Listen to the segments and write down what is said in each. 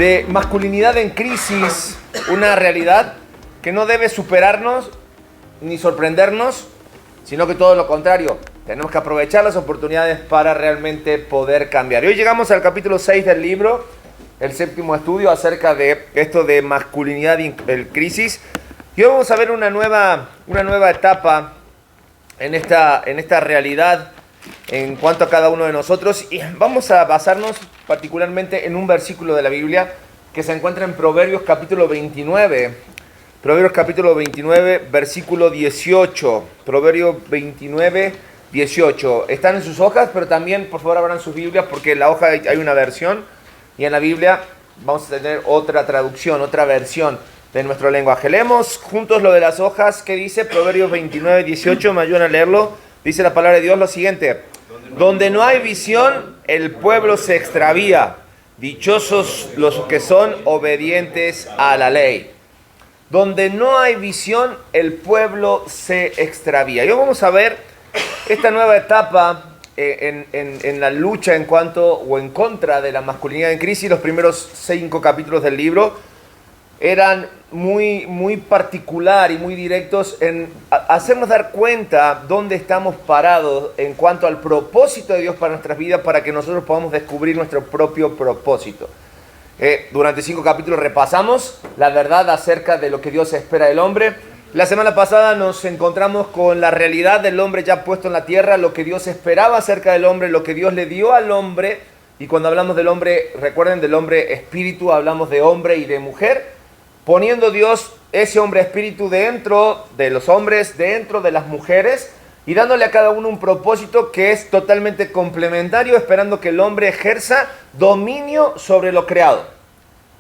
de masculinidad en crisis, una realidad que no debe superarnos ni sorprendernos, sino que todo lo contrario. Tenemos que aprovechar las oportunidades para realmente poder cambiar. Y hoy llegamos al capítulo 6 del libro, el séptimo estudio acerca de esto de masculinidad en crisis. Y hoy vamos a ver una nueva etapa en esta realidad en cuanto a cada uno de nosotros. Y vamos a basarnos particularmente en un versículo de la Biblia que se encuentra en Proverbios capítulo 29. Proverbios capítulo 29, versículo 18. Proverbios 29, 18. Están en sus hojas, pero también, por favor, abran sus Biblias porque en la hoja hay una versión y en la Biblia vamos a tener otra traducción, otra versión de nuestro lenguaje. Leemos juntos lo de las hojas. ¿Qué dice? Proverbios 29, 18. Me ayudan a leerlo. Dice la palabra de Dios lo siguiente: donde no hay visión, el pueblo se extravía. Dichosos los que son obedientes a la ley. Donde no hay visión, el pueblo se extravía. Y hoy vamos a ver esta nueva etapa en la lucha en contra de la masculinidad en crisis. Los primeros 5 capítulos del libro eran muy particular y muy directos en hacernos dar cuenta dónde estamos parados en cuanto al propósito de Dios para nuestras vidas, para que nosotros podamos descubrir nuestro propio propósito. Durante 5 capítulos repasamos la verdad acerca de lo que Dios espera del hombre. La semana pasada nos encontramos con la realidad del hombre ya puesto en la tierra, lo que Dios esperaba acerca del hombre, lo que Dios le dio al hombre. Y cuando hablamos del hombre, recuerden, del hombre espíritu, hablamos de hombre y de mujer, poniendo Dios ese hombre espíritu dentro de los hombres, dentro de las mujeres, y dándole a cada uno un propósito que es totalmente complementario, esperando que el hombre ejerza dominio sobre lo creado.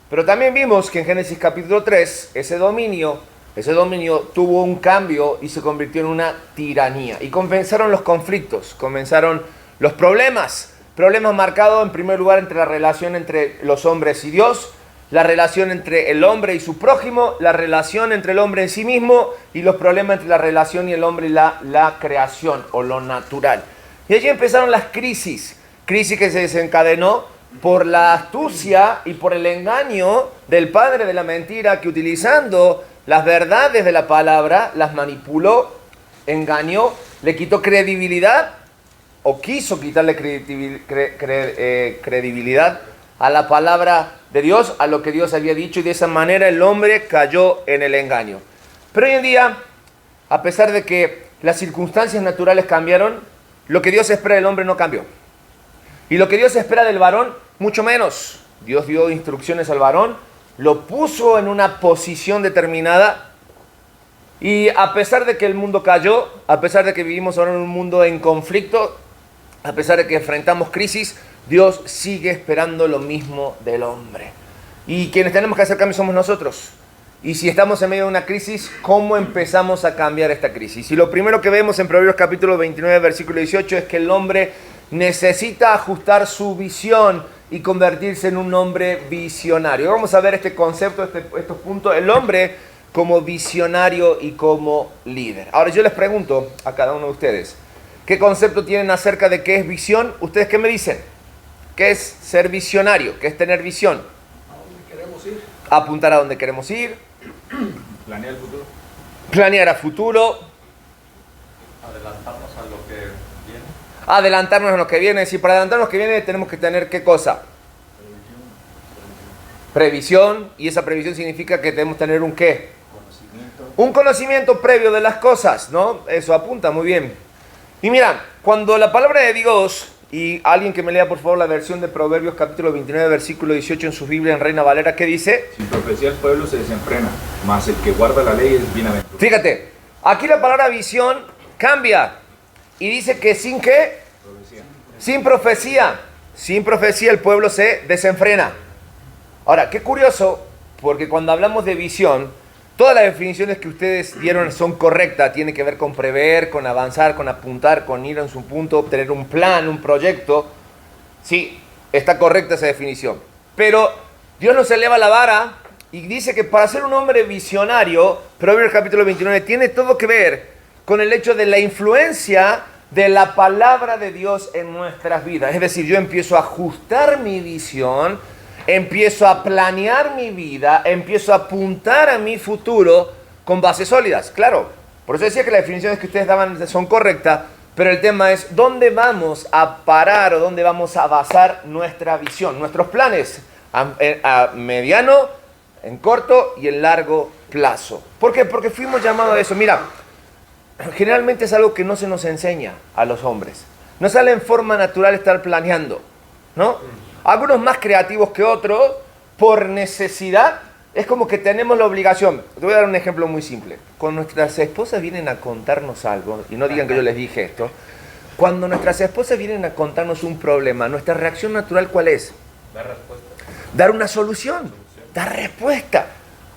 Pero también vimos que en Génesis capítulo 3, ese dominio tuvo un cambio y se convirtió en una tiranía. Y comenzaron los conflictos, comenzaron los problemas marcados en primer lugar entre la relación entre los hombres y Dios, la relación entre el hombre y su prójimo, la relación entre el hombre en sí mismo y los problemas entre la relación y el hombre y la creación o lo natural. Y allí empezaron las crisis que se desencadenó por la astucia y por el engaño del padre de la mentira, que utilizando las verdades de la palabra las manipuló, engañó, le quitó credibilidad o quiso quitarle credibilidad a la palabra de Dios, a lo que Dios había dicho, y de esa manera el hombre cayó en el engaño. Pero hoy en día, a pesar de que las circunstancias naturales cambiaron, lo que Dios espera del hombre no cambió. Y lo que Dios espera del varón, mucho menos. Dios dio instrucciones al varón, lo puso en una posición determinada, y a pesar de que el mundo cayó, a pesar de que vivimos ahora en un mundo en conflicto, a pesar de que enfrentamos crisis, Dios sigue esperando lo mismo del hombre. Y quienes tenemos que hacer cambios somos nosotros. Y si estamos en medio de una crisis, ¿cómo empezamos a cambiar esta crisis? Y lo primero que vemos en Proverbios capítulo 29, versículo 18, es que el hombre necesita ajustar su visión y convertirse en un hombre visionario. Vamos a ver este concepto, estos puntos, el hombre como visionario y como líder. Ahora yo les pregunto a cada uno de ustedes, ¿qué concepto tienen acerca de qué es visión? ¿Ustedes qué me dicen? ¿Qué es ser visionario? ¿Qué es tener visión? ¿A dónde queremos ir? Apuntar a dónde queremos ir. Planear el futuro. Planear a futuro. Adelantarnos a lo que viene. Adelantarnos a lo que viene. Si para adelantarnos a lo que viene tenemos que tener ¿qué cosa? Previsión. Y esa previsión significa que debemos tener un ¿qué? Un conocimiento previo de las cosas, ¿no? Eso apunta muy bien. Y mira, cuando la palabra de Dios, y alguien que me lea por favor la versión de Proverbios capítulo 29, versículo 18 en su Biblia en Reina Valera, ¿qué dice? Sin profecía el pueblo se desenfrena, mas el que guarda la ley es bienaventurado. Fíjate, aquí la palabra visión cambia y dice que sin ¿qué? Profecía. Sin profecía el pueblo se desenfrena. Ahora, qué curioso, porque cuando hablamos de visión, todas las definiciones que ustedes dieron son correctas. Tiene que ver con prever, con avanzar, con apuntar, con ir en su punto, obtener un plan, un proyecto. Sí, está correcta esa definición. Pero Dios nos eleva la vara y dice que para ser un hombre visionario, Proverbios capítulo 29, tiene todo que ver con el hecho de la influencia de la palabra de Dios en nuestras vidas. Es decir, yo empiezo a ajustar mi visión empiezo a planear mi vida, empiezo a apuntar a mi futuro con bases sólidas. Claro, por eso decía que las definiciones que ustedes daban son correctas, pero el tema es dónde vamos a parar o dónde vamos a basar nuestra visión, nuestros planes a mediano, en corto y en largo plazo. ¿Por qué? Porque fuimos llamados a eso. Mira, generalmente es algo que no se nos enseña a los hombres. No sale en forma natural estar planeando, ¿no? Algunos más creativos que otros, por necesidad, es como que tenemos la obligación. Te voy a dar un ejemplo muy simple. Cuando nuestras esposas vienen a contarnos algo, y no digan que yo les dije esto, cuando nuestras esposas vienen a contarnos un problema, nuestra reacción natural, ¿cuál es? Dar respuesta. Dar una solución, dar respuesta.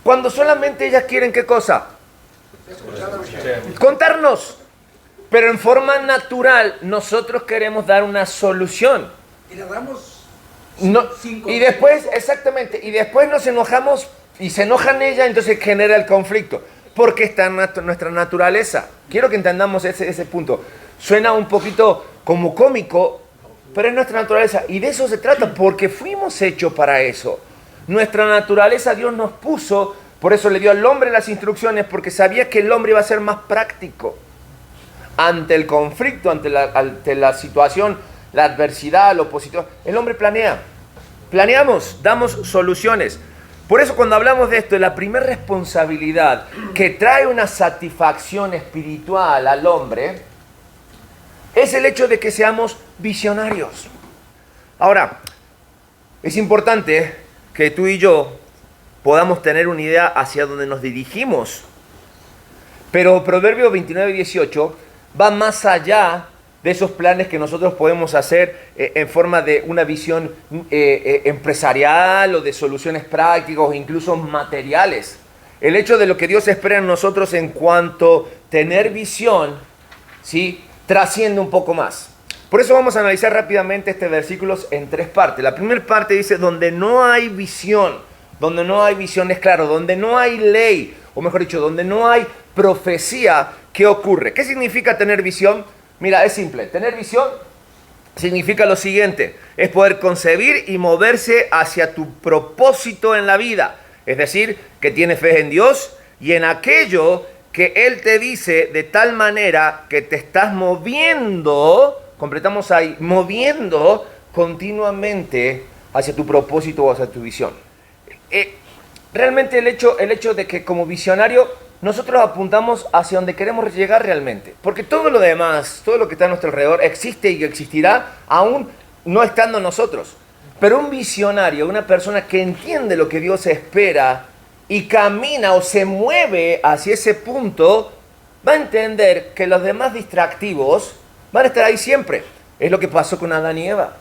Cuando solamente ellas quieren, ¿qué cosa? Contarnos. Pero en forma natural, nosotros queremos dar una solución. Y le damos No, y después, exactamente, y después nos enojamos y se enojan ella, entonces genera el conflicto. Porque está en nuestra naturaleza. Quiero que entendamos ese punto. Suena un poquito como cómico, pero es nuestra naturaleza. Y de eso se trata, porque fuimos hechos para eso. Nuestra naturaleza Dios nos puso, por eso le dio al hombre las instrucciones, porque sabía que el hombre iba a ser más práctico. Ante el conflicto, ante la situación, la adversidad, lo positivo, el hombre planea. Planeamos, damos soluciones. Por eso cuando hablamos de esto, la primera responsabilidad que trae una satisfacción espiritual al hombre es el hecho de que seamos visionarios. Ahora, es importante que tú y yo podamos tener una idea hacia dónde nos dirigimos. Pero Proverbios 29:18 va más allá de esos planes que nosotros podemos hacer en forma de una visión empresarial o de soluciones prácticas o incluso materiales. El hecho de lo que Dios espera en nosotros en cuanto a tener visión, ¿sí?, trasciende un poco más. Por eso vamos a analizar rápidamente este versículo en tres partes. La primera parte dice, donde no hay visión es claro, donde no hay ley, o mejor dicho, donde no hay profecía, ¿qué ocurre? ¿Qué significa tener visión? Mira, es simple. Tener visión significa lo siguiente. Es poder concebir y moverse hacia tu propósito en la vida. Es decir, que tienes fe en Dios y en aquello que Él te dice de tal manera que te estás moviendo, completamos ahí, moviendo continuamente hacia tu propósito o hacia tu visión. Realmente el hecho de que como visionario nosotros apuntamos hacia donde queremos llegar realmente. Porque todo lo demás, todo lo que está a nuestro alrededor existe y existirá aún no estando nosotros. Pero un visionario, una persona que entiende lo que Dios espera y camina o se mueve hacia ese punto, va a entender que los demás distractivos van a estar ahí siempre. Es lo que pasó con Adán y Eva.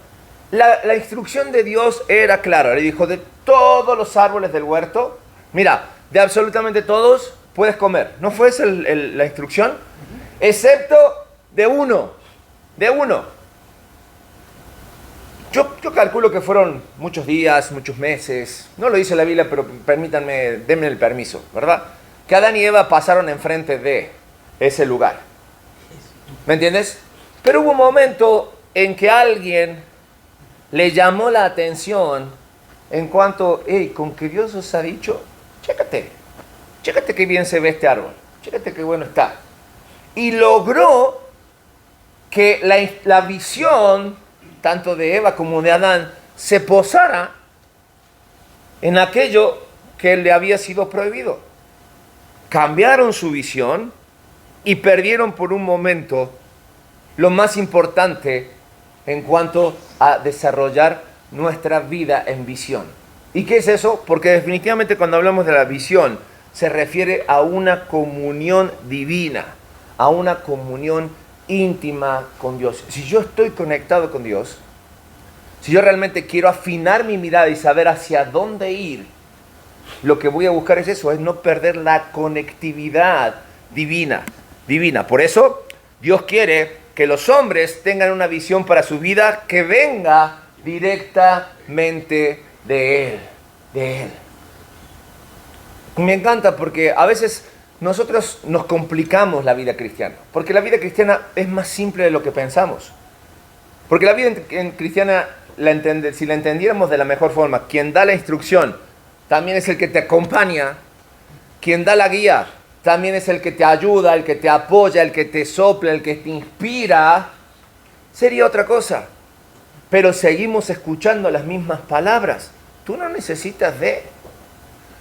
La instrucción de Dios era clara. Le dijo, de todos los árboles del huerto, mira, de absolutamente todos puedes comer. ¿No fue esa la instrucción? Excepto de uno. De uno. Yo calculo que fueron muchos días, muchos meses. No lo dice la Biblia, pero permítanme, denme el permiso, ¿verdad? Que Adán y Eva pasaron enfrente de ese lugar. ¿Me entiendes? Pero hubo un momento en que alguien le llamó la atención en cuanto, hey, con que Dios os ha dicho, chécate qué bien se ve este árbol, chécate qué bueno está. Y logró que la visión, tanto de Eva como de Adán, se posara en aquello que le había sido prohibido. Cambiaron su visión y perdieron por un momento lo más importante en cuanto a desarrollar nuestra vida en visión. ¿Y qué es eso? Porque definitivamente cuando hablamos de la visión se refiere a una comunión divina, a una comunión íntima con Dios. Si yo estoy conectado con Dios, si yo realmente quiero afinar mi mirada y saber hacia dónde ir, lo que voy a buscar es eso, es no perder la conectividad divina. Por eso Dios quiere que los hombres tengan una visión para su vida que venga directamente de Él. Me encanta porque a veces nosotros nos complicamos la vida cristiana, porque la vida cristiana es más simple de lo que pensamos. Porque la vida cristiana si la entendiéramos de la mejor forma, quien da la instrucción también es el que te acompaña, quien da la guía también es el que te ayuda, el que te apoya, el que te sopla, el que te inspira, sería otra cosa. Pero seguimos escuchando las mismas palabras. Tú no necesitas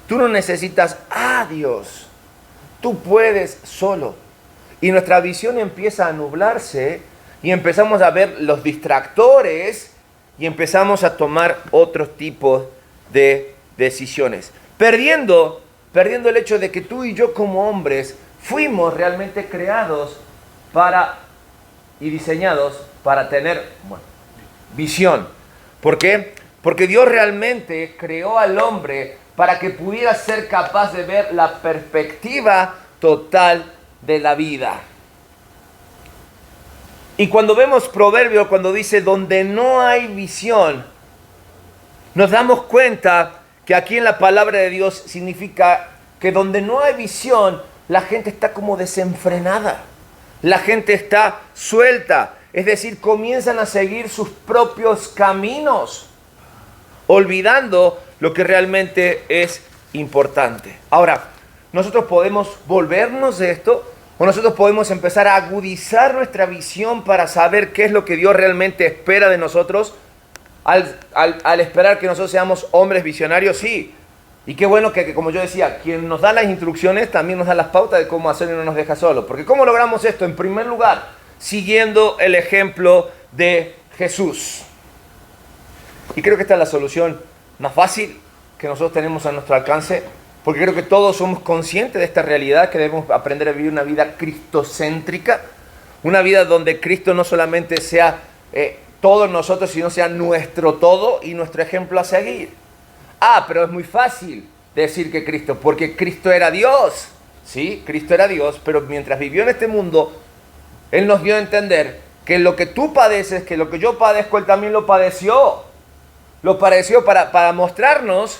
tú no necesitas a Dios. Tú puedes solo. Y nuestra visión empieza a nublarse y empezamos a ver los distractores y empezamos a tomar otros tipos de decisiones. Perdiendo el hecho de que tú y yo como hombres fuimos realmente creados y diseñados para tener visión. ¿Por qué? Porque Dios realmente creó al hombre para que pudiera ser capaz de ver la perspectiva total de la vida. Y cuando vemos Proverbios, cuando dice donde no hay visión, nos damos cuenta que aquí en la palabra de Dios significa que donde no hay visión, la gente está como desenfrenada. La gente está suelta. Es decir, comienzan a seguir sus propios caminos, olvidando lo que realmente es importante. Ahora, nosotros podemos volvernos de esto, o nosotros podemos empezar a agudizar nuestra visión para saber qué es lo que Dios realmente espera de nosotros. Al esperar que nosotros seamos hombres visionarios, sí. Y qué bueno que, como yo decía, quien nos da las instrucciones también nos da las pautas de cómo hacerlo y no nos deja solos. Porque ¿cómo logramos esto? En primer lugar, siguiendo el ejemplo de Jesús. Y creo que esta es la solución más fácil que nosotros tenemos a nuestro alcance, porque creo que todos somos conscientes de esta realidad, que debemos aprender a vivir una vida cristocéntrica, una vida donde Cristo no solamente sea todos nosotros, sino sea nuestro todo y nuestro ejemplo a seguir. Pero es muy fácil decir que Cristo, porque Cristo era Dios. Sí, Cristo era Dios, pero mientras vivió en este mundo, Él nos dio a entender que lo que tú padeces, que lo que yo padezco, Él también lo padeció. Lo padeció para mostrarnos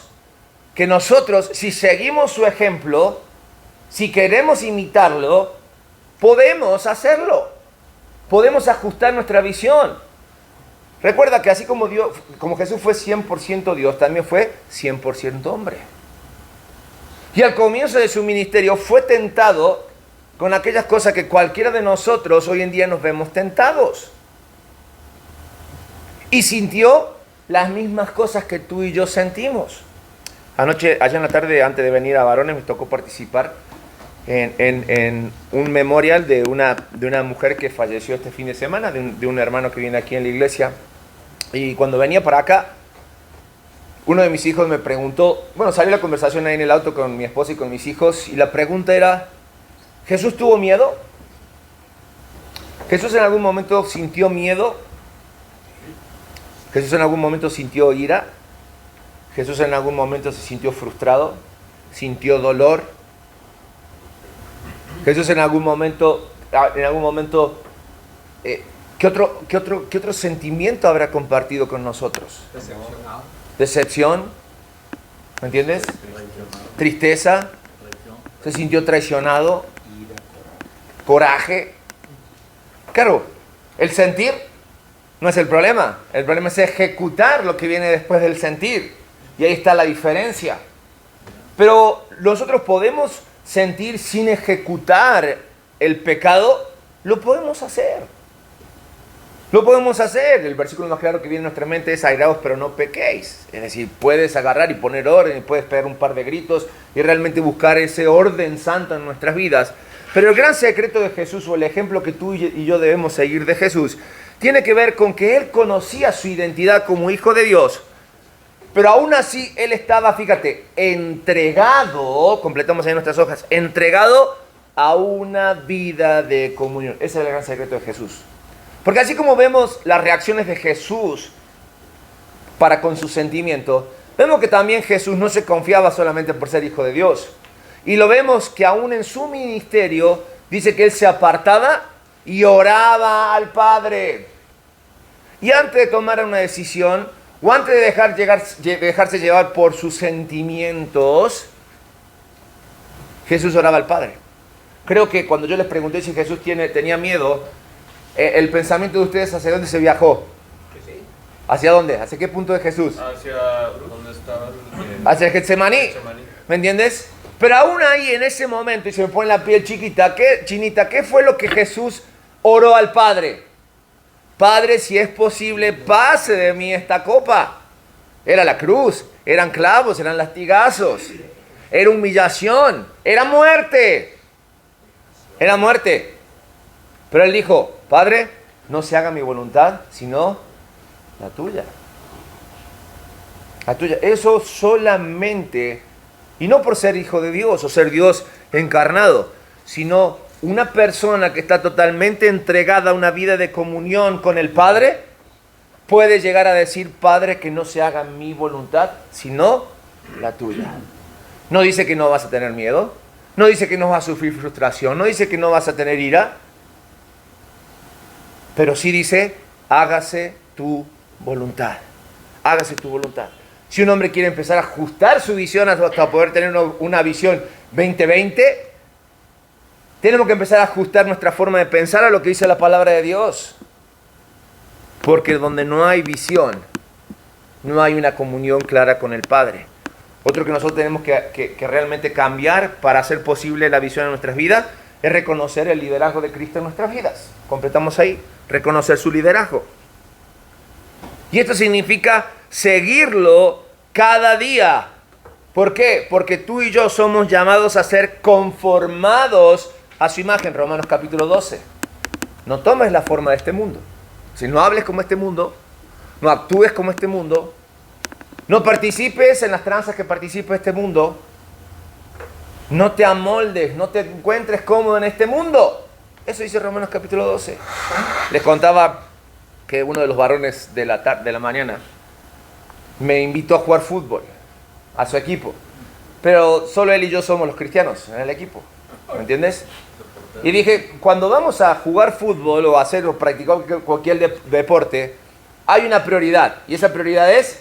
que nosotros, si seguimos su ejemplo, si queremos imitarlo, podemos hacerlo. Podemos ajustar nuestra visión. Recuerda que así como Jesús fue 100% Dios, también fue 100% hombre. Y al comienzo de su ministerio fue tentado con aquellas cosas que cualquiera de nosotros hoy en día nos vemos tentados. Y sintió las mismas cosas que tú y yo sentimos. Allá en la tarde, antes de venir a Varones, me tocó participar en un memorial de una mujer que falleció este fin de semana, de un hermano que viene aquí en la iglesia. Y cuando venía para acá, uno de mis hijos me preguntó, salió la conversación ahí en el auto con mi esposa y con mis hijos, y la pregunta era, ¿Jesús tuvo miedo? ¿Jesús en algún momento sintió miedo? ¿Jesús en algún momento sintió ira? ¿Jesús en algún momento se sintió frustrado? ¿Sintió dolor? ¿Jesús en algún momento ¿qué otro sentimiento habrá compartido con nosotros? Decepción. ¿Me entiendes? Tristeza. Se sintió traicionado. Coraje. Claro, el sentir no es el problema. El problema es ejecutar lo que viene después del sentir. Y ahí está la diferencia. Pero nosotros podemos sentir sin ejecutar el pecado. Lo podemos hacer. Lo podemos hacer. El versículo más claro que viene a nuestra mente es: airaos, pero no pequéis. Es decir, puedes agarrar y poner orden, y puedes pegar un par de gritos y realmente buscar ese orden santo en nuestras vidas. Pero el gran secreto de Jesús, o el ejemplo que tú y yo debemos seguir de Jesús, tiene que ver con que Él conocía su identidad como Hijo de Dios. Pero aún así Él estaba, fíjate, entregado, completamos ahí nuestras hojas, entregado a una vida de comunión. Ese es el gran secreto de Jesús. Porque así como vemos las reacciones de Jesús para con sus sentimientos, vemos que también Jesús no se confiaba solamente por ser Hijo de Dios. Y lo vemos que aún en su ministerio dice que Él se apartaba y oraba al Padre. Y antes de tomar una decisión, o antes de dejarse llevar por sus sentimientos, Jesús oraba al Padre. Creo que cuando yo les pregunté si Jesús tenía miedo, el pensamiento de ustedes, ¿hacia dónde se viajó? ¿Hacia dónde? ¿Hacia qué punto de Jesús? Hacia donde estaba Hacia el Getsemaní. Getsemaní. ¿Me entiendes? Pero aún ahí, en ese momento, y se me pone la piel chinita, ¿qué fue lo que Jesús oró al Padre? Padre, si es posible, pase de mí esta copa. Era la cruz, eran clavos, eran lastigazos, era humillación, era muerte. Era muerte. Pero él dijo, Padre, no se haga mi voluntad, sino la tuya. La tuya. Eso solamente, y no por ser hijo de Dios o ser Dios encarnado, sino una persona que está totalmente entregada a una vida de comunión con el Padre, puede llegar a decir, Padre, que no se haga mi voluntad, sino la tuya. No dice que no vas a tener miedo, no dice que no vas a sufrir frustración, no dice que no vas a tener ira, pero sí dice, hágase tu voluntad, hágase tu voluntad. Si un hombre quiere empezar a ajustar su visión hasta poder tener una visión 2020, tenemos que empezar a ajustar nuestra forma de pensar a lo que dice la palabra de Dios. Porque donde no hay visión, no hay una comunión clara con el Padre. Otro que nosotros tenemos que realmente cambiar para hacer posible la visión en nuestras vidas es reconocer el liderazgo de Cristo en nuestras vidas. Completamos ahí, reconocer su liderazgo. Y esto significa seguirlo cada día. ¿Por qué? Porque tú y yo somos llamados a ser conformados a su imagen. Romanos capítulo 12. No tomes la forma de este mundo. Si no hables como este mundo, no actúes como este mundo, no participes en las tranzas que participa este mundo, no te amoldes, no te encuentres cómodo en este mundo. Eso dice Romanos capítulo 12. Les contaba que uno de los varones de la mañana me invitó a jugar fútbol a su equipo, pero solo él y yo somos los cristianos en el equipo, ¿me entiendes? Y dije, cuando vamos a jugar fútbol o hacer o practicar cualquier deporte, hay una prioridad. Y esa prioridad es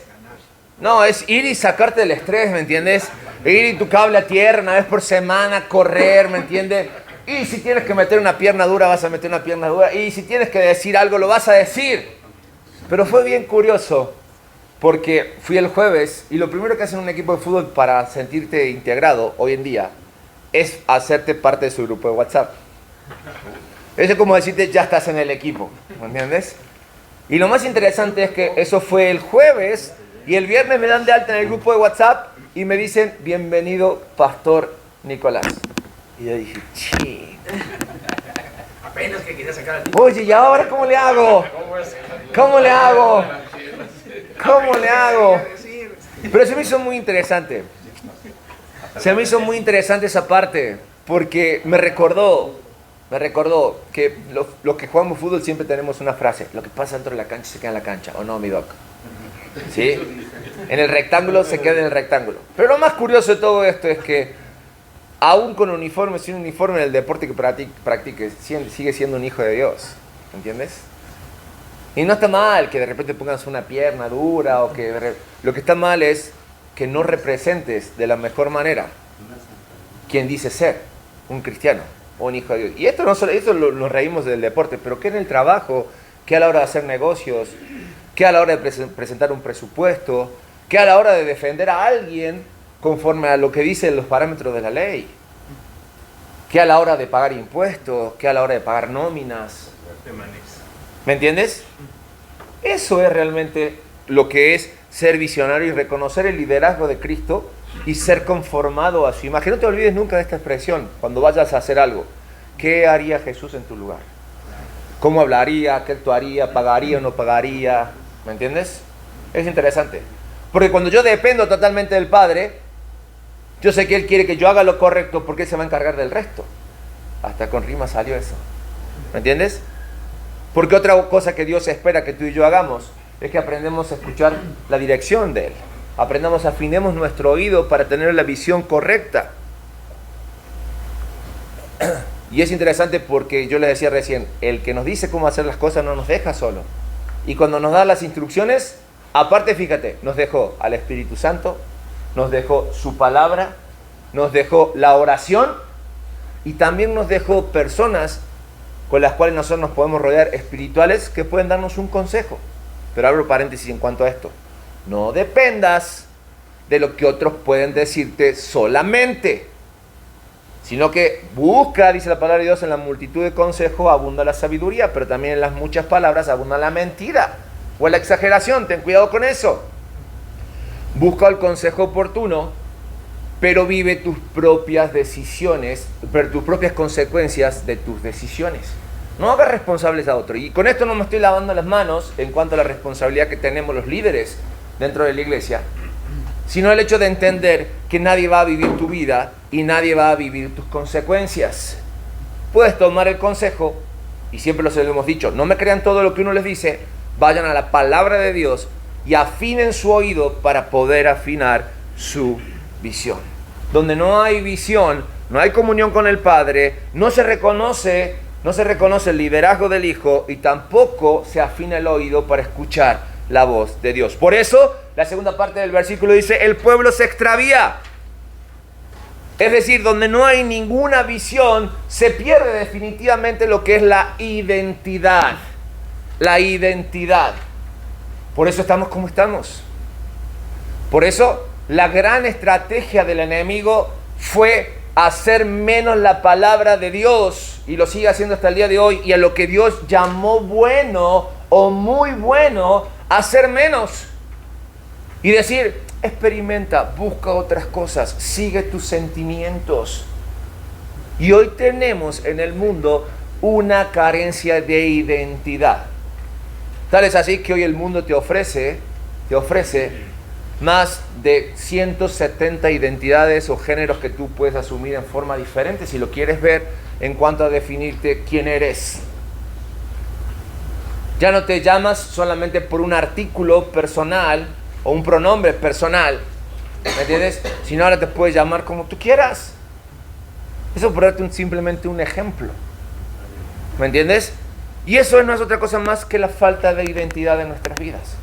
ir y sacarte del estrés, ¿me entiendes? Ir y tu cable a tierra una vez por semana, correr, ¿me entiendes? Y si tienes que meter una pierna dura, vas a meter una pierna dura. Y si tienes que decir algo, lo vas a decir. Pero fue bien curioso, porque fui el jueves y lo primero que hace un equipo de fútbol para sentirte integrado hoy en día es hacerte parte de su grupo de WhatsApp. Eso es como decirte, ya estás en el equipo, ¿me entiendes? Y lo más interesante es que eso fue el jueves y el viernes me dan de alta en el grupo de WhatsApp y me dicen, bienvenido, Pastor Nicolás. Y yo dije, ching. Apenas que quería sacar al Oye, ¿y ahora cómo le hago? ¿Cómo le hago? ¿Cómo le hago? Pero se me hizo muy interesante. Se me hizo muy interesante esa parte, porque me recordó que los que jugamos fútbol siempre tenemos una frase, lo que pasa dentro de la cancha se queda en la cancha, ¿o no, mi doc? ¿Sí? En el rectángulo se queda en el rectángulo. Pero lo más curioso de todo esto es que, aún con uniforme, sin uniforme, en el deporte que practiques, sigue siendo un hijo de Dios, ¿entiendes? Y no está mal que de repente pongas una pierna dura, o que lo que está mal es que no representes de la mejor manera quien dice ser un cristiano o un hijo de Dios. Y esto no solo, esto nos reímos del deporte, pero que en el trabajo, que a la hora de hacer negocios, que a la hora de presentar un presupuesto, que a la hora de defender a alguien conforme a lo que dicen los parámetros de la ley, que a la hora de pagar impuestos, que a la hora de pagar nóminas. ¿Me entiendes? Eso es realmente lo que es ser visionario y reconocer el liderazgo de Cristo y ser conformado a su imagen. No te olvides nunca de esta expresión cuando vayas a hacer algo. ¿Qué haría Jesús en tu lugar? ¿Cómo hablaría? ¿Qué actuaría? ¿Pagaría o no pagaría? ¿Me entiendes? Es interesante. Porque cuando yo dependo totalmente del Padre, yo sé que Él quiere que yo haga lo correcto porque Él se va a encargar del resto. Hasta con rima salió eso. ¿Me entiendes? Porque otra cosa que Dios espera que tú y yo hagamos es que aprendamos a escuchar la dirección de Él. Afinemos nuestro oído para tener la visión correcta. Y es interesante porque yo les decía recién, el que nos dice cómo hacer las cosas no nos deja solo. Y cuando nos da las instrucciones, aparte fíjate, nos dejó al Espíritu Santo, nos dejó su palabra, nos dejó la oración y también nos dejó personas con las cuales nosotros nos podemos rodear espirituales que pueden darnos un consejo. Pero abro paréntesis en cuanto a esto. No dependas de lo que otros pueden decirte solamente, sino que busca, dice la palabra de Dios, en la multitud de consejos abunda la sabiduría, pero también en las muchas palabras abunda la mentira o la exageración. Ten cuidado con eso. Busca el consejo oportuno, pero vive tus propias decisiones, tus propias consecuencias de tus decisiones. No hagas responsables a otros. Y con esto no me estoy lavando las manos en cuanto a la responsabilidad que tenemos los líderes dentro de la iglesia, sino el hecho de entender que nadie va a vivir tu vida y nadie va a vivir tus consecuencias. Puedes tomar el consejo, y siempre lo hemos dicho, no me crean todo lo que uno les dice, vayan a la palabra de Dios y afinen su oído para poder afinar su visión. Donde no hay visión, no hay comunión con el Padre, no se reconoce el liderazgo del Hijo y tampoco se afina el oído para escuchar la voz de Dios. Por eso, la segunda parte del versículo dice, el pueblo se extravía. Es decir, donde no hay ninguna visión, se pierde definitivamente lo que es la identidad. La identidad. Por eso estamos como estamos. Por eso, la gran estrategia del enemigo fue hacer menos la palabra de Dios, y lo sigue haciendo hasta el día de hoy, y a lo que Dios llamó bueno o muy bueno, hacer menos. Y decir, experimenta, busca otras cosas, sigue tus sentimientos. Y hoy tenemos en el mundo una carencia de identidad. Tal es así que hoy el mundo te ofrece más de 170 identidades o géneros que tú puedes asumir en forma diferente si lo quieres ver en cuanto a definirte quién eres. Ya no te llamas solamente por un artículo personal o un pronombre personal, ¿me entiendes? Sino ahora te puedes llamar como tú quieras. Eso por darte simplemente un ejemplo, ¿me entiendes? Y eso no es otra cosa más que la falta de identidad en nuestras vidas.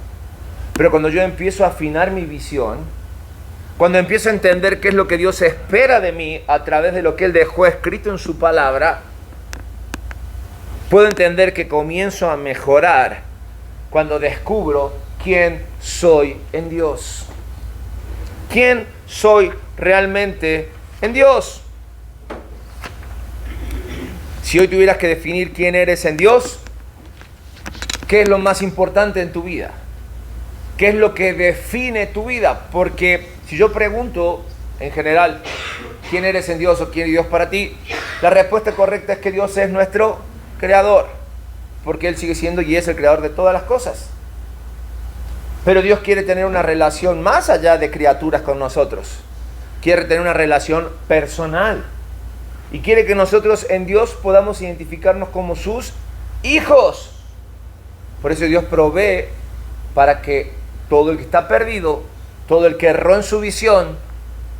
Pero cuando yo empiezo a afinar mi visión, cuando empiezo a entender qué es lo que Dios espera de mí a través de lo que Él dejó escrito en su palabra, puedo entender que comienzo a mejorar cuando descubro quién soy en Dios. ¿Quién soy realmente en Dios? Si hoy tuvieras que definir quién eres en Dios, ¿qué es lo más importante en tu vida? ¿Qué es lo que define tu vida? Porque si yo pregunto en general quién eres en Dios o quién es Dios para ti, la respuesta correcta es que Dios es nuestro creador, porque Él sigue siendo y es el creador de todas las cosas. Pero Dios quiere tener una relación más allá de criaturas con nosotros. Quiere tener una relación personal. Y quiere que nosotros en Dios podamos identificarnos como sus hijos. Por eso Dios provee para que todo el que está perdido, todo el que erró en su visión,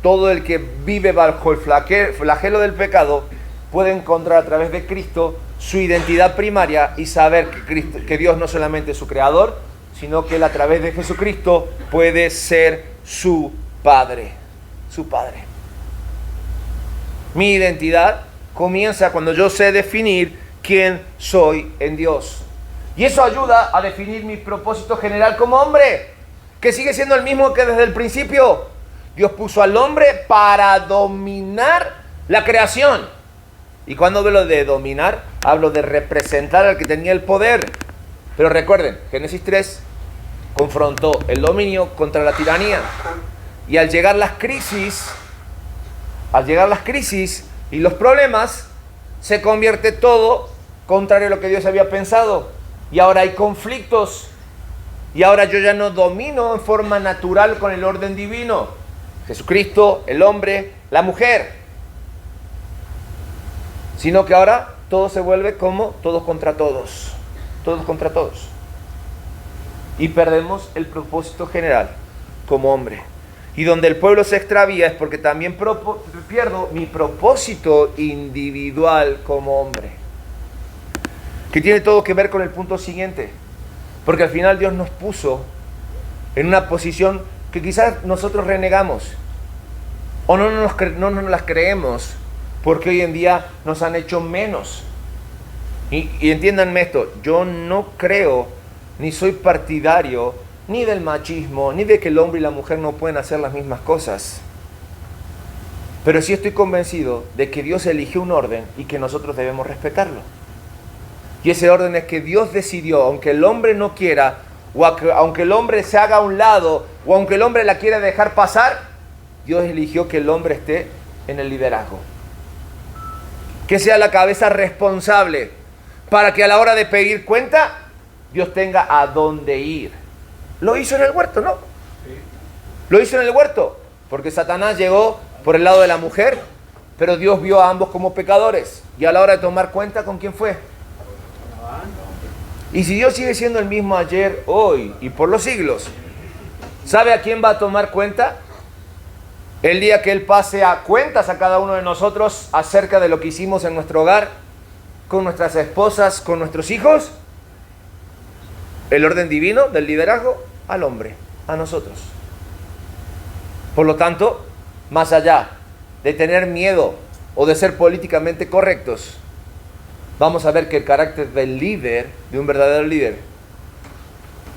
todo el que vive bajo el flagelo del pecado, puede encontrar a través de Cristo su identidad primaria y saber que Dios no solamente es su creador, sino que Él a través de Jesucristo puede ser su Padre. Su Padre. Mi identidad comienza cuando yo sé definir quién soy en Dios. Y eso ayuda a definir mi propósito general como hombre, que sigue siendo el mismo que desde el principio. Dios puso al hombre para dominar la creación. Y cuando hablo de dominar, hablo de representar al que tenía el poder. Pero recuerden, Génesis 3 confrontó el dominio contra la tiranía. Y al llegar las crisis y los problemas, se convierte todo contrario a lo que Dios había pensado. Y ahora hay conflictos. Y ahora yo ya no domino en forma natural con el orden divino. Jesucristo, el hombre, la mujer. Sino que ahora todo se vuelve como todos contra todos. Todos contra todos. Y perdemos el propósito general como hombre. Y donde el pueblo se extravía es porque también pierdo mi propósito individual como hombre. Que tiene todo que ver con el punto siguiente. Porque al final Dios nos puso en una posición que quizás nosotros renegamos. O no nos las creemos. Porque hoy en día nos han hecho menos. Y entiéndanme esto, yo no creo ni soy partidario ni del machismo, ni de que el hombre y la mujer no pueden hacer las mismas cosas. Pero sí estoy convencido de que Dios eligió un orden y que nosotros debemos respetarlo. Y ese orden es que Dios decidió, aunque el hombre no quiera, o aunque el hombre se haga a un lado, o aunque el hombre la quiera dejar pasar, Dios eligió que el hombre esté en el liderazgo. Que sea la cabeza responsable, para que a la hora de pedir cuenta, Dios tenga a dónde ir. Lo hizo en el huerto, ¿no? Lo hizo en el huerto, porque Satanás llegó por el lado de la mujer, pero Dios vio a ambos como pecadores. Y a la hora de tomar cuenta, ¿con quién fue? Y si Dios sigue siendo el mismo ayer, hoy y por los siglos, ¿sabe a quién va a tomar cuenta? El día que Él pase a cuentas a cada uno de nosotros acerca de lo que hicimos en nuestro hogar, con nuestras esposas, con nuestros hijos. El orden divino del liderazgo al hombre, a nosotros. Por lo tanto, más allá de tener miedo o de ser políticamente correctos, vamos a ver que el carácter del líder, de un verdadero líder,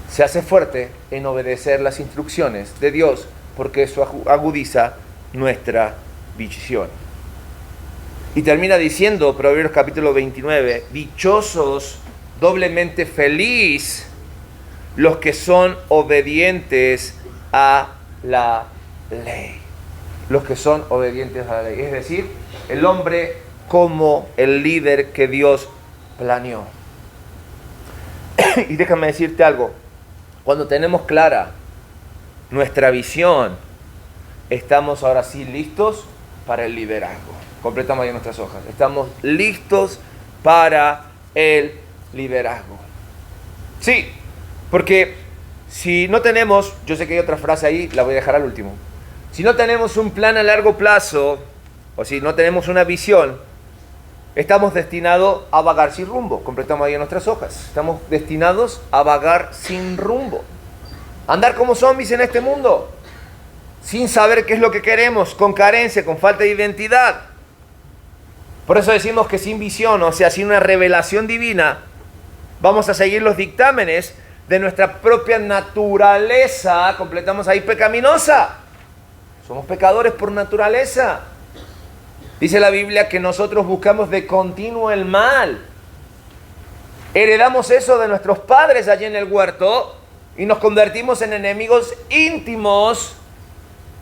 se hace fuerte en obedecer las instrucciones de Dios, porque eso agudiza nuestra visión. Y termina diciendo, Proverbios capítulo 29, dichosos, doblemente feliz, los que son obedientes a la ley. Los que son obedientes a la ley. Es decir, el hombre como el líder que Dios planeó. Y déjame decirte algo. Cuando tenemos clara nuestra visión, estamos ahora sí listos para el liderazgo. Completamos ahí nuestras hojas. Estamos listos para el liderazgo. Sí, porque si no tenemos, yo sé que hay otra frase ahí, la voy a dejar al último. Si no tenemos un plan a largo plazo, o si no tenemos una visión, estamos destinados a vagar sin rumbo. Completamos ahí en nuestras hojas. Estamos destinados a vagar sin rumbo. Andar como zombies en este mundo, sin saber qué es lo que queremos, con carencia, con falta de identidad. Por eso decimos que sin visión, o sea, sin una revelación divina, vamos a seguir los dictámenes de nuestra propia naturaleza. Completamos ahí pecaminosa. Somos pecadores por naturaleza. Dice la Biblia que nosotros buscamos de continuo el mal. Heredamos eso de nuestros padres allí en el huerto y nos convertimos en enemigos íntimos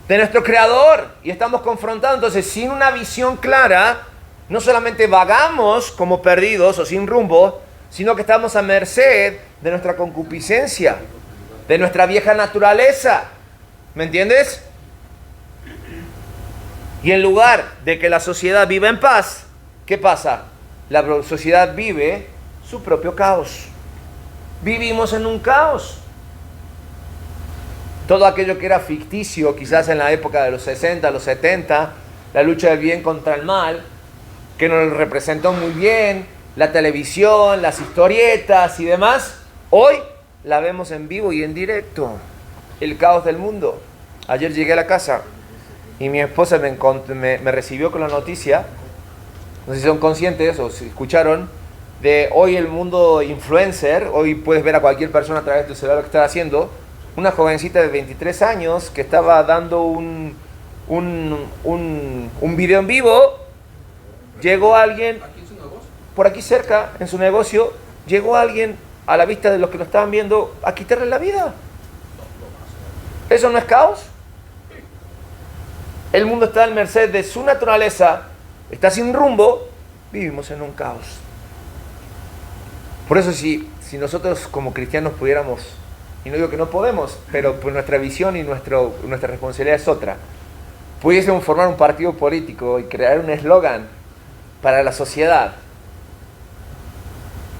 de nuestro Creador. Y estamos confrontados. Entonces, sin una visión clara, no solamente vagamos como perdidos o sin rumbo, sino que estamos a merced de nuestra concupiscencia, de nuestra vieja naturaleza. ¿Me entiendes? Y en lugar de que la sociedad viva en paz, ¿qué pasa? La sociedad vive su propio caos. Vivimos en un caos. Todo aquello que era ficticio, quizás en la época de los 60, los 70, la lucha del bien contra el mal, que nos representó muy bien, la televisión, las historietas y demás, hoy la vemos en vivo y en directo. El caos del mundo. Ayer llegué a la casa y mi esposa me recibió con la noticia, no sé si son conscientes o si escucharon, de hoy el mundo influencer. Hoy puedes ver a cualquier persona a través de tu celular lo que está haciendo. Una jovencita de 23 años que estaba dando un video en vivo. Llegó alguien, por aquí cerca, en su negocio, llegó alguien a la vista de los que lo estaban viendo a quitarle la vida. ¿Eso no es caos? El mundo está al merced de su naturaleza, está sin rumbo, vivimos en un caos. Por eso si nosotros como cristianos pudiéramos, y no digo que no podemos, pero pues nuestra visión y nuestra responsabilidad es otra, pudiésemos formar un partido político y crear un eslogan para la sociedad.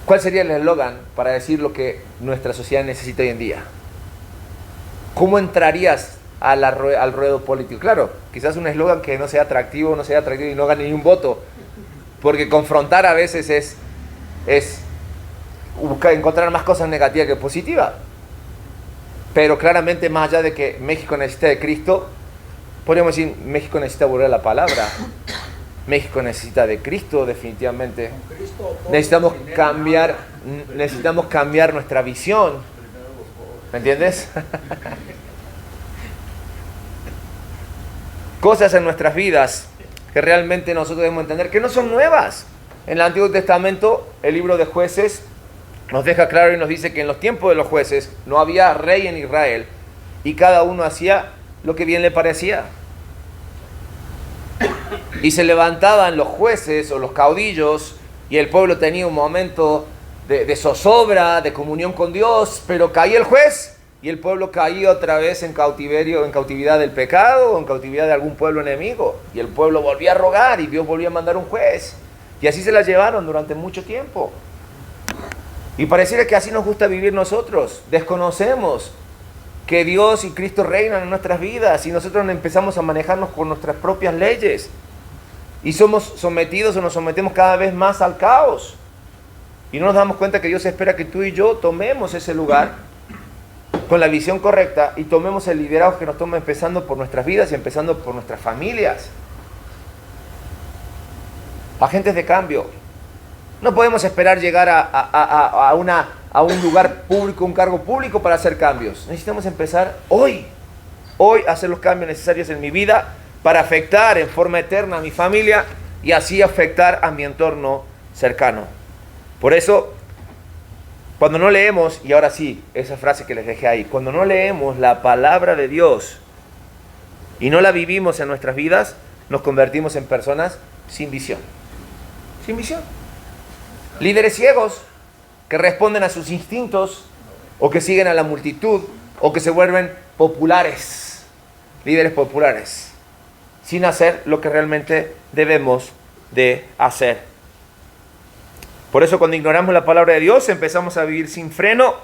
¿Cuál sería el eslogan para decir lo que nuestra sociedad necesita hoy en día? ¿Cómo entrarías al ruedo político? Claro, quizás un eslogan que no sea atractivo y no gane ni un voto, porque confrontar a veces es buscar encontrar más cosas negativas que positivas. Pero claramente, más allá de que México necesita de Cristo, podríamos decir México necesita volver a la palabra. México necesita de Cristo definitivamente. Con Cristo todo Necesitamos dinero, cambiar nuestra visión. ¿Me entiendes? Cosas en nuestras vidas que realmente nosotros debemos entender que no son nuevas. En el Antiguo Testamento, el libro de Jueces nos deja claro y nos dice que en los tiempos de los jueces no había rey en Israel y cada uno hacía lo que bien le parecía. Y se levantaban los jueces o los caudillos y el pueblo tenía un momento de zozobra, de comunión con Dios, pero caía el juez y el pueblo caía otra vez en cautiverio, en cautividad del pecado o en cautividad de algún pueblo enemigo. Y el pueblo volvía a rogar y Dios volvía a mandar un juez. Y así se la llevaron durante mucho tiempo. Y pareciera que así nos gusta vivir nosotros. Desconocemos que Dios y Cristo reinan en nuestras vidas y nosotros empezamos a manejarnos con nuestras propias leyes. Y somos sometidos o nos sometemos cada vez más al caos. Y no nos damos cuenta que Dios espera que tú y yo tomemos ese lugar con la visión correcta y tomemos el liderazgo que nos toma empezando por nuestras vidas y empezando por nuestras familias. Agentes de cambio. No podemos esperar llegar a un lugar público, un cargo público para hacer cambios. Necesitamos empezar hoy a hacer los cambios necesarios en mi vida para afectar en forma eterna a mi familia y así afectar a mi entorno cercano. Por eso, cuando no leemos, y ahora sí, esa frase que les dejé ahí, cuando no leemos la palabra de Dios y no la vivimos en nuestras vidas, nos convertimos en personas sin visión. Sin visión. Líderes ciegos que responden a sus instintos o que siguen a la multitud o que se vuelven populares. Líderes populares. Sin hacer lo que realmente debemos de hacer. Por eso cuando ignoramos la palabra de Dios empezamos a vivir sin freno,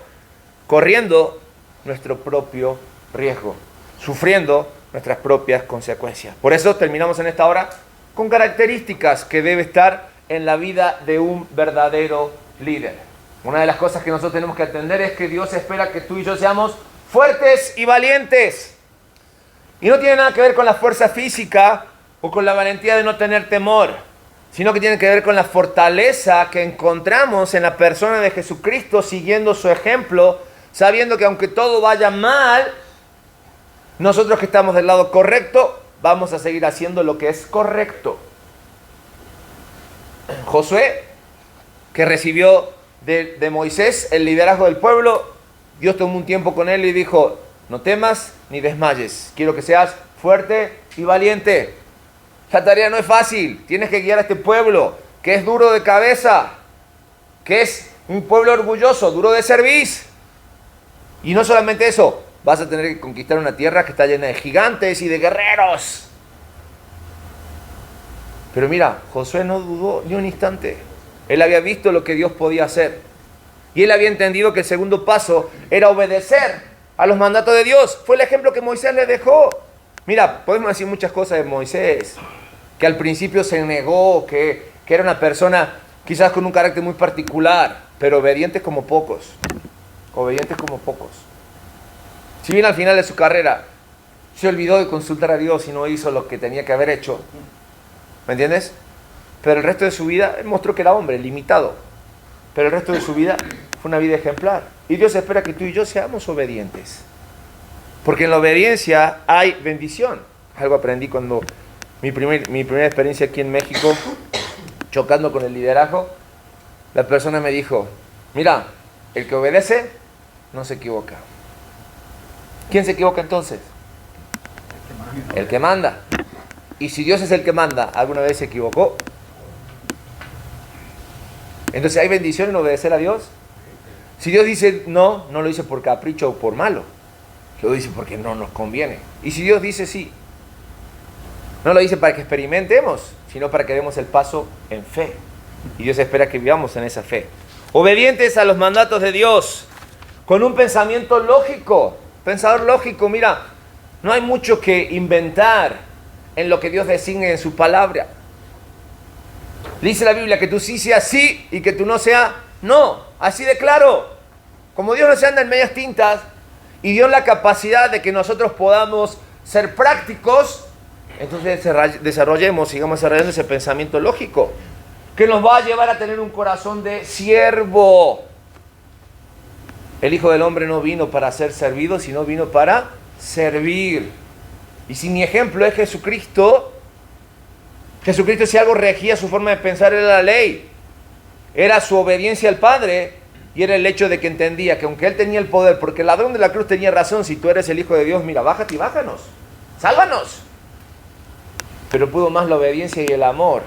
corriendo nuestro propio riesgo, sufriendo nuestras propias consecuencias. Por eso terminamos en esta hora con características que debe estar en la vida de un verdadero líder. Una de las cosas que nosotros tenemos que entender es que Dios espera que tú y yo seamos fuertes y valientes. Y no tiene nada que ver con la fuerza física o con la valentía de no tener temor, sino que tiene que ver con la fortaleza que encontramos en la persona de Jesucristo, siguiendo su ejemplo, sabiendo que aunque todo vaya mal, nosotros que estamos del lado correcto, vamos a seguir haciendo lo que es correcto. Josué, que recibió de Moisés el liderazgo del pueblo, Dios tomó un tiempo con él y dijo: no temas ni desmayes, quiero que seas fuerte y valiente. La tarea no es fácil, tienes que guiar a este pueblo, que es duro de cabeza, que es un pueblo orgulloso, duro de cerviz. Y no solamente eso, vas a tener que conquistar una tierra que está llena de gigantes y de guerreros. Pero mira, Josué no dudó ni un instante. Él había visto lo que Dios podía hacer. Y él había entendido que el segundo paso era obedecer a los mandatos de Dios. Fue el ejemplo que Moisés le dejó. Mira, podemos decir muchas cosas de Moisés, que al principio se negó, que era una persona quizás con un carácter muy particular, pero obediente como pocos. Obedientes como pocos. Si bien al final de su carrera se olvidó de consultar a Dios y no hizo lo que tenía que haber hecho, ¿me entiendes? Pero el resto de su vida, él mostró que era hombre, limitado. Pero el resto de su vida fue una vida ejemplar. Y Dios espera que tú y yo seamos obedientes. Porque en la obediencia hay bendición. Algo aprendí cuando mi primera experiencia aquí en México, chocando con el liderazgo, la persona me dijo: mira, el que obedece no se equivoca. ¿Quién se equivoca entonces? El que manda. Y si Dios es el que manda, ¿alguna vez se equivocó? Entonces, ¿hay bendición en obedecer a Dios? Si Dios dice no, no lo dice por capricho o por malo. Lo dice porque no nos conviene. Y si Dios dice sí, no lo dice para que experimentemos, sino para que demos el paso en fe. Y Dios espera que vivamos en esa fe. Obedientes a los mandatos de Dios, con un pensamiento lógico. Pensador lógico, mira, no hay mucho que inventar en lo que Dios designe en su palabra. Dice la Biblia que tú sí seas sí y que tú no seas no. Así de claro. Como Dios no se anda en medias tintas y dio la capacidad de que nosotros podamos ser prácticos, Entonces desarrollemos, sigamos desarrollando ese pensamiento lógico que nos va a llevar a tener un corazón de siervo. El Hijo del Hombre no vino para ser servido, sino vino para servir. Y si mi ejemplo es Jesucristo, si algo regía su forma de pensar era la ley, era su obediencia al Padre, y era el hecho de que entendía que aunque Él tenía el poder, porque el ladrón de la cruz tenía razón, si tú eres el Hijo de Dios, mira, bájate y bájanos, sálvanos. Pero pudo más la obediencia y el amor,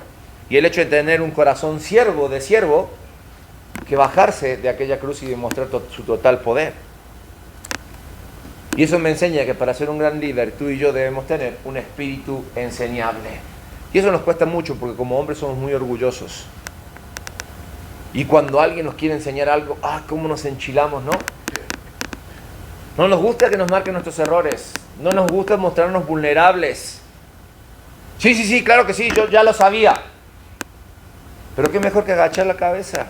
y el hecho de tener un corazón siervo, que bajarse de aquella cruz y demostrar su total poder. Y eso me enseña que para ser un gran líder, tú y yo debemos tener un espíritu enseñable. Y eso nos cuesta mucho porque como hombres somos muy orgullosos. Y cuando alguien nos quiere enseñar algo, cómo nos enchilamos, ¿no? No nos gusta que nos marquen nuestros errores. No nos gusta mostrarnos vulnerables. Sí, claro que sí, yo ya lo sabía. Pero qué mejor que agachar la cabeza,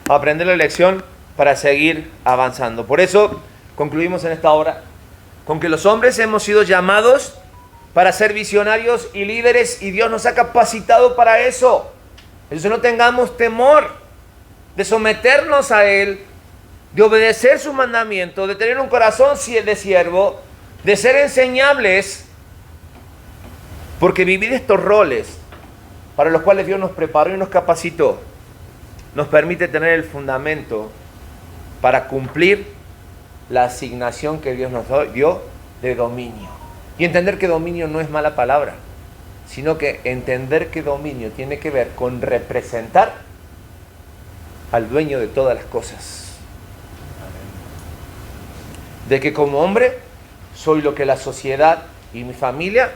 aprender la lección para seguir avanzando. Por eso concluimos en esta hora con que los hombres hemos sido llamados para ser visionarios y líderes, y Dios nos ha capacitado para eso. Entonces no tengamos temor de someternos a Él, de obedecer su mandamiento, de tener un corazón de siervo, de ser enseñables, porque vivir estos roles para los cuales Dios nos preparó y nos capacitó, nos permite tener el fundamento para cumplir la asignación que Dios nos dio de dominio. Y entender que dominio no es mala palabra, sino que entender que dominio tiene que ver con representar al dueño de todas las cosas. De que como hombre soy lo que la sociedad y mi familia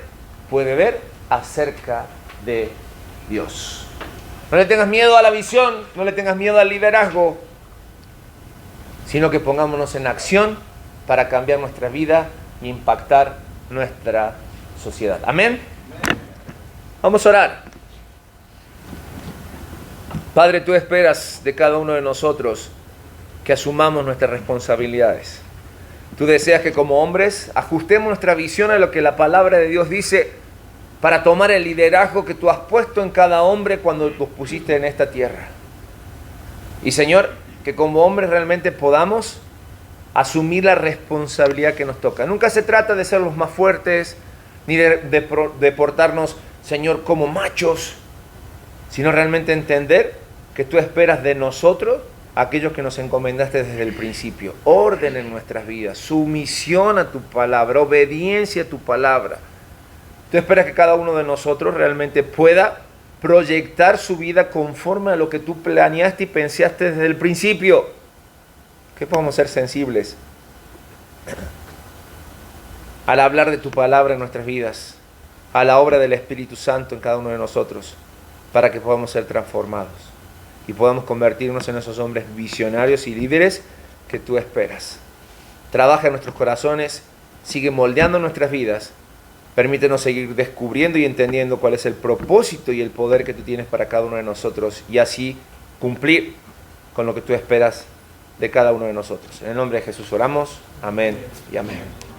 puede ver acerca de Dios. No le tengas miedo a la visión, no le tengas miedo al liderazgo, sino que pongámonos en acción para cambiar nuestra vida e impactar nuestra sociedad. Amén. Vamos a orar. Padre, tú esperas de cada uno de nosotros que asumamos nuestras responsabilidades. Tú deseas que como hombres ajustemos nuestra visión a lo que la palabra de Dios dice para tomar el liderazgo que tú has puesto en cada hombre cuando los pusiste en esta tierra. Y Señor, que como hombres realmente podamos asumir la responsabilidad que nos toca. Nunca se trata de ser los más fuertes, ni de portarnos, Señor, como machos, sino realmente entender que tú esperas de nosotros aquellos que nos encomendaste desde el principio. Orden en nuestras vidas, sumisión a tu palabra, obediencia a tu palabra. Tú esperas que cada uno de nosotros realmente pueda proyectar su vida conforme a lo que tú planeaste y pensaste desde el principio. Que podamos ser sensibles al hablar de tu palabra en nuestras vidas, a la obra del Espíritu Santo en cada uno de nosotros, para que podamos ser transformados y podamos convertirnos en esos hombres visionarios y líderes que tú esperas. Trabaja en nuestros corazones, sigue moldeando nuestras vidas. Permítenos seguir descubriendo y entendiendo cuál es el propósito y el poder que tú tienes para cada uno de nosotros, y así cumplir con lo que tú esperas de cada uno de nosotros. En el nombre de Jesús oramos. Amén y amén.